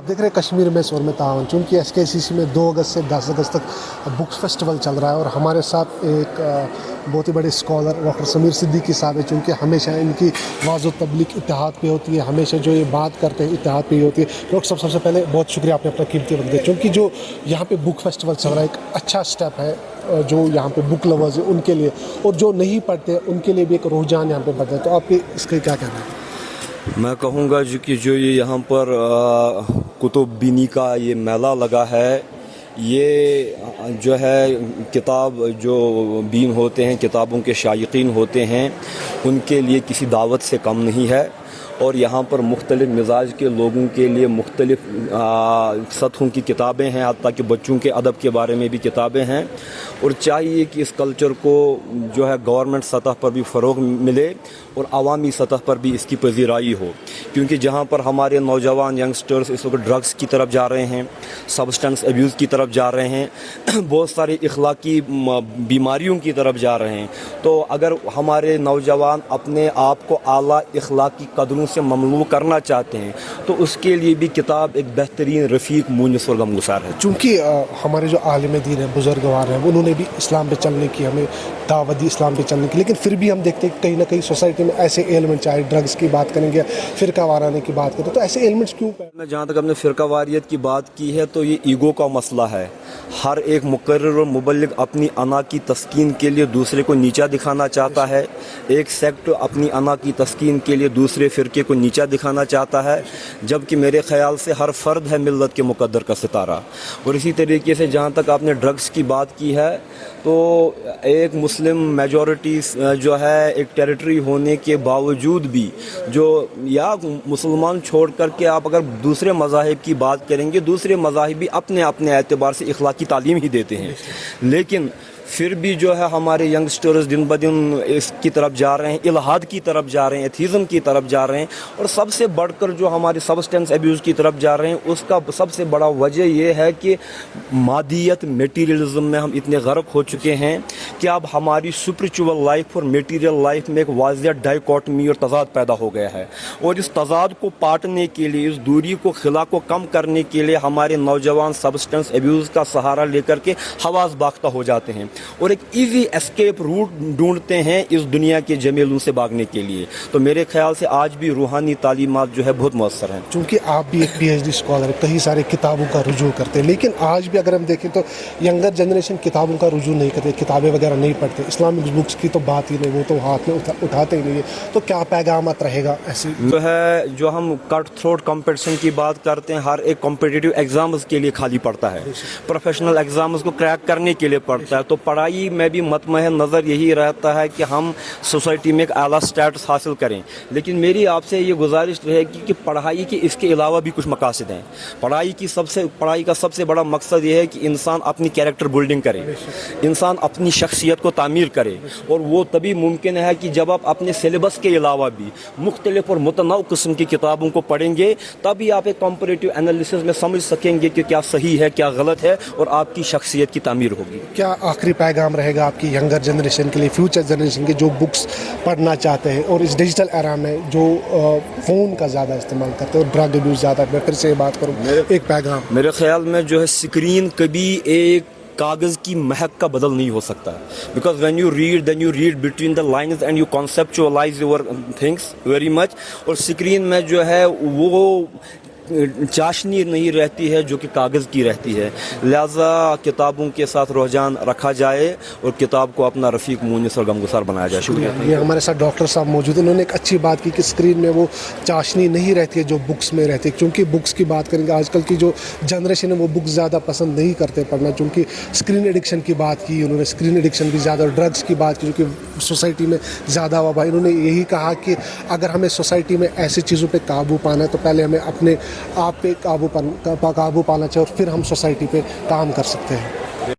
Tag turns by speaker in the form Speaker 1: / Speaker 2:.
Speaker 1: आप देख रहे हैं कश्मीर में शोर में तावन, चूँकि SKCC में 2 अगस्त से 10 अगस्त तक बुक्स फेस्टिवल चल रहा है और हमारे साथ एक बहुत ही बड़े स्कॉलर डॉक्टर समीर सिद्दीकी साहब है। चूँकि हमेशा इनकी वाज़ो तबलीग इत्तेहाद पे होती है, हमेशा जो ये बात करते हैं इत्तेहाद पे ही होती है। डॉक्टर साहब, सबसे पहले बहुत शुक्रिया, आपने अपना कीमती वक्त दिया। चूँकि जो यहाँ पे बुक फेस्टिवल चल रहा है, एक अच्छा स्टेप है जो यहाँ पे बुक लवर्स है उनके लिए, और जो नहीं पढ़ते उनके लिए भी एक रुझान यहाँ पे बढ़ता है। तो आपके इसके क्या कहना है?
Speaker 2: मैं कहूँगा कि जो ये यहाँ पर कुतुब बीनी का ये मेला लगा है, ये जो है किताब जो बीन होते हैं, किताबों के शायकीन होते हैं, उनके लिए किसी दावत से कम नहीं है। और यहाँ पर मुख्तलिफ़ मिजाज के लोगों के लिए मुख्तलिफ़ सतहों की किताबें हैं, हत्ता कि बच्चों के अदब के बारे में भी किताबें हैं। और चाहिए कि इस कल्चर को जो है गवर्नमेंट सतह पर भी फ़रोग़ मिले और अवामी सतह पर भी इसकी पजीराई हो, क्योंकि जहाँ पर हमारे नौजवान यंगस्टर्स इस वक्त ड्रग्स की तरफ जा रहे हैं, सब्सटेंस अब्यूज़ की तरफ जा रहे हैं, बहुत सारी इखलाकी बीमारियों की तरफ जा रहे हैं। तो अगर हमारे नौजवान अपने आप को आला इखलाकी कदरों से ममलू करना चाहते हैं तो उसके लिए भी किताब एक बेहतरीन रफ़ीक मुनिस और गमगुसार है।
Speaker 1: चूँकि हमारे जो आलिम दीन हैं, बुजुर्गवार हैं, उन्होंने भी इस्लाम पे चलने की हमें दावत दी, इस्लाम पे चलने की, लेकिन फिर भी हम देखते हैं कहीं ना कहीं सोसाइटी में ऐसे एलिमेंट, चाहे ड्रग्स की बात करेंगे, फ़िरका वाराने की बात करें, तो ऐसे एलिमेंट्स क्यों?
Speaker 2: मैं जहाँ तक अपने फ़िरका वारियत की बात की है तो ये ईगो का मसला है। हर एक मुकर्रर और मुबल्लिग अपनी अना की तस्कीन के लिए दूसरे को नीचा दिखाना चाहता है। एक सेक्ट अपनी अना की तस्कीन के लिए दूसरे फ़िरके को नीचा दिखाना चाहता है, जबकि मेरे ख़याल से हर फ़र्द है मिल्लत के मुक़द्दर का सितारा। और इसी तरीके से जहाँ तक आपने ड्रग्स की बात की है, तो एक मुस्लिम मेजॉरिटी जो है एक टेरिटरी होने के बावजूद भी जो या मुसलमान छोड़ कर के आप अगर दूसरे मज़ाहिब की बात करेंगे, दूसरे मज़ाहिब भी अपने अपने एतबार से इखलाकी तालीम ही देते हैं, लेकिन फिर भी जो है हमारे यंगस्टर्स दिन ब दिन इसकी तरफ जा रहे हैं, इल्हाद की तरफ जा रहे हैं, एथीज़म की तरफ जा रहे हैं, और सबसे बढ़कर जो हमारे सब्सटेंस अब्यूज़ की तरफ जा रहे हैं, उसका सबसे बड़ा वजह यह है कि मादियत, मटीरियलिज़म में हम इतने गर्क हो चुके हैं कि अब हमारी स्पिरिचुअल लाइफ और मटीरियल लाइफ में एक वाज़िया डाइकोटमी और तज़ाद पैदा हो गया है। और इस तज़ाद को पाटने के लिए, इस दूरी को, खिला को कम करने के लिए हमारे नौजवान सब्सटेंस अब्यूज़ का सहारा लेकर के हवास बाख्ता हो जाते हैं और एक इजी एस्केप रूट ढूंढते हैं इस दुनिया के जमेलों से भागने के लिए। तो मेरे ख्याल से आज भी रूहानी तालीमात जो है बहुत मौसर हैं।
Speaker 1: चूँकि आप भी एक PhD स्कॉलर हैं, कई सारे किताबों का रुजू करते हैं, लेकिन आज भी अगर हम देखें तो यंगर जनरेशन किताबों का रुजू नहीं करते, किताबें वगैरह नहीं पढ़ते, इस्लामिक बुक्स की तो बात ही नहीं, वो तो हाथ में उठाते ही नहीं है। तो क्या पैगामत रहेगा ऐसे
Speaker 2: जो है, जो हम कट थ्रोट कंपटीशन की बात करते हैं, हर एक कॉम्पिटिटिव एग्जाम्स के लिए खाली पड़ता है, प्रोफेशनल एग्जाम्स को क्रैक करने के लिए पड़ता है। तो पढ़ाई में भी मतमह नज़र यही रहता है कि हम सोसाइटी में एक आला स्टेटस हासिल करें, लेकिन मेरी आपसे ये गुजारिश रहेगी कि पढ़ाई के इसके अलावा भी कुछ मकासद हैं। पढ़ाई का सबसे बड़ा मकसद ये है कि इंसान अपनी कैरेक्टर बिल्डिंग करे, इंसान अपनी शख्सियत को तामीर करे, और वो तभी मुमकिन है कि जब आप अपने सिलेबस के अलावा भी मुख्तलिफ और मुतनौ किस्म की किताबों को पढ़ेंगे, तभी आप एक कॉम्परेटिव एनालिसिस में समझ सकेंगे कि क्या सही है, क्या गलत है, और आपकी शख्सियत की तामीर होगी।
Speaker 1: क्या आखिरी पैगाम रहेगा आपकी यंगर जनरेशन के लिए, फ्यूचर जनरेशन के जो बुक्स पढ़ना चाहते हैं और इस डिजिटल एरा में जो फ़ोन का ज़्यादा इस्तेमाल करते हैं और ड्रग अब्यूज़ ज़्यादा, मैं फिर से बात करूँ, एक पैगाम?
Speaker 2: मेरे ख्याल में जो है स्क्रीन कभी एक कागज़ की महक का बदल नहीं हो सकता, because when you read then you read between the lines and you conceptualise your things very much. और स्क्रीन में जो है वो चाशनी नहीं रहती है जो कि कागज़ की रहती है, लिहाजा किताबों के साथ रुझान रखा जाए और किताब को अपना रफ़ीक मुनिस और गमगुसार बनाया जाए। शुक्रिया।
Speaker 1: ये हमारे साथ डॉक्टर साहब मौजूद, उन्होंने एक अच्छी बात की कि स्क्रीन में वो चाशनी नहीं रहती है जो बुक्स में रहती है। क्योंकि बुक्स की बात करेंगे, आजकल की जो जनरेशन है वो बुक्स ज़्यादा पसंद नहीं करते पढ़ना, क्योंकि स्क्रीन एडिक्शन की बात की उन्होंने, स्क्रीन एडिक्शन भी ज़्यादा, ड्रग्स की बात की जो कि सोसाइटी में ज़्यादा वबा। इन्होंने यही कहा कि अगर हमें सोसाइटी में ऐसी चीज़ों पर काबू पाना है तो पहले हमें अपने आप पे काबू पाना चाहिए और फिर हम सोसाइटी पे काम कर सकते हैं।